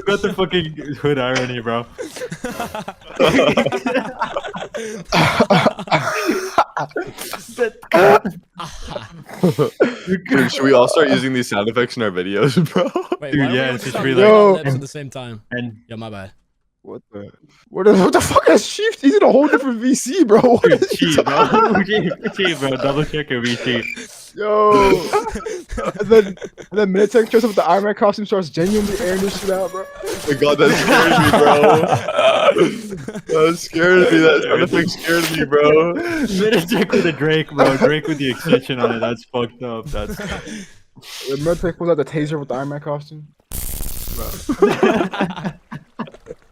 got the fucking hood irony, bro. Dude, should we all start using these sound effects in our videos, bro? Wait, Dude, why yeah, don't we it's just just start really- moving our Yo. lips at the same time? And Yo, my bad. What the? What the fuck is Chiefxd? He's in a whole different VC, bro. What dude, is he cheat, bro. Cheat, bro. Double check your VC. Yo. and then Minitech shows up with the Iron Man costume, starts genuinely airing this shit out, bro. Oh my god, that scared me, bro. That scared me. That sound effect scared me, bro. Minitech with a Drake, bro. Drake with the extension on it. That's fucked up. That's. When Minitech pulls out the taser with the Iron Man costume. Bro.